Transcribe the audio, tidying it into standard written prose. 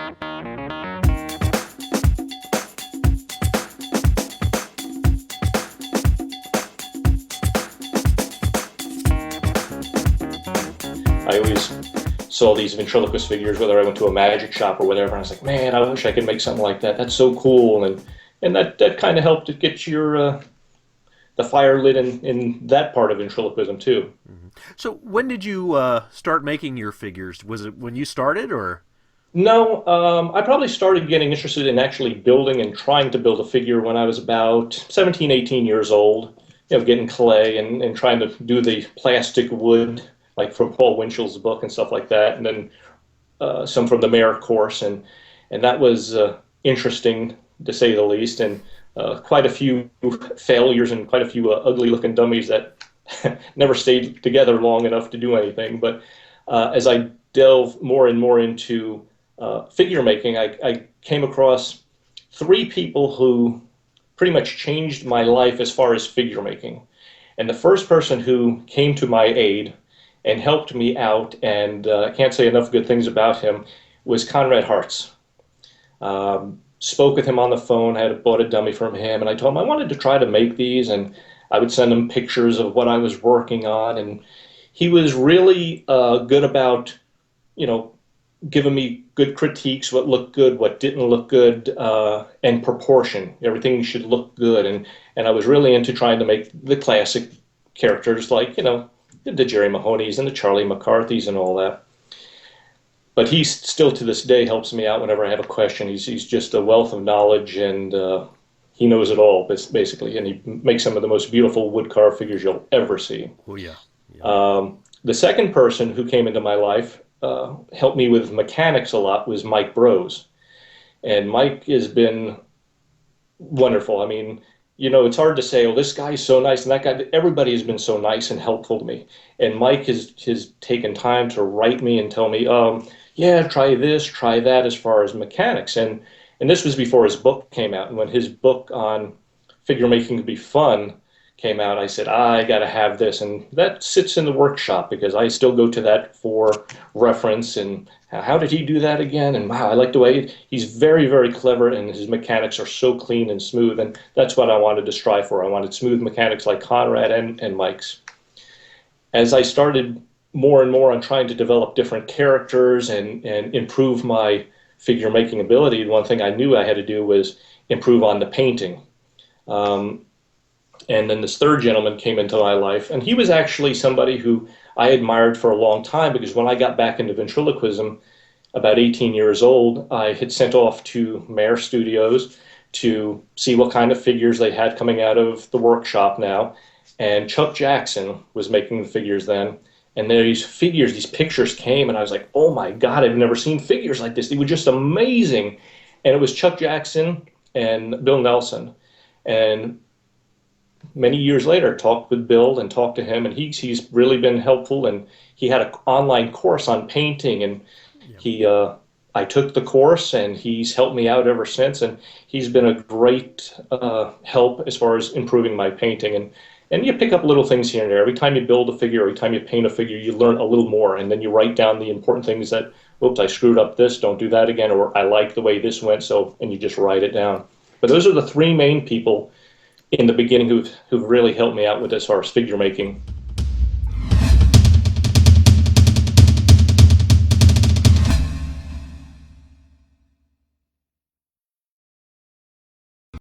I always saw these ventriloquist figures, whether I went to a magic shop or whatever, and I was like, man, I wish I could make something like that. That's so cool, and that kind of helped to get your the fire lit in that part of ventriloquism too. So when did you start making your figures? Was it when you started, or? No, I probably started getting interested in actually building and trying to build a figure when I was about 17, 18 years old. You know, getting clay and trying to do the plastic wood, like from Paul Winchell's book and stuff like that, and then some from the Mayor course, and that was interesting to say the least, and quite a few failures and quite a few ugly-looking dummies that never stayed together long enough to do anything. But as I delve more and more into figure making, I came across three people who pretty much changed my life as far as figure making. And the first person who came to my aid and helped me out, and I can't say enough good things about him, was Conrad Hartz. Spoke with him on the phone, had bought a dummy from him, and I told him I wanted to try to make these, and I would send him pictures of what I was working on, and he was really good about, giving me good critiques, what looked good, what didn't look good, and proportion. Everything should look good, and I was really into trying to make the classic characters like, the Jerry Mahoney's and the Charlie McCarthy's and all that. But he still to this day helps me out whenever I have a question. He's just a wealth of knowledge, and he knows it all, basically, and he makes some of the most beautiful wood carved figures you'll ever see. Oh, yeah. The second person who came into my life, helped me with mechanics a lot, was Mike Brose. And Mike has been wonderful. I mean, it's hard to say, oh, this guy's so nice, and that guy, everybody has been so nice and helpful to me. And Mike has taken time to write me and tell me, yeah, try this, try that as far as mechanics. And this was before his book came out. And when his book on figure making could be fun came out, I said, I got to have this. And that sits in the workshop because I still go to that for reference. And how did he do that again? And wow, I like the way he's very, very clever, and his mechanics are so clean and smooth. And that's what I wanted to strive for. I wanted smooth mechanics like Conrad and Mike's. As I started more and more on trying to develop different characters and improve my figure making ability, one thing I knew I had to do was improve on the painting. And then this third gentleman came into my life, and he was actually somebody who I admired for a long time, because when I got back into ventriloquism, about 18 years old, I had sent off to Mayer Studios to see what kind of figures they had coming out of the workshop now. And Chuck Jackson was making the figures then. And these pictures came, and I was like, oh my God, I've never seen figures like this. They were just amazing. And it was Chuck Jackson and Bill Nelson. And many years later, talked with Bill and talked to him, and he's really been helpful. And he had an online course on painting, and I took the course, and he's helped me out ever since. And he's been a great help as far as improving my painting. And you pick up little things here and there. Every time you build a figure, every time you paint a figure, you learn a little more, and then you write down the important things that, oops, I screwed up this, don't do that again, or I like the way this went, and you just write it down. But those are the three main people in the beginning who've really helped me out with as far as figure making.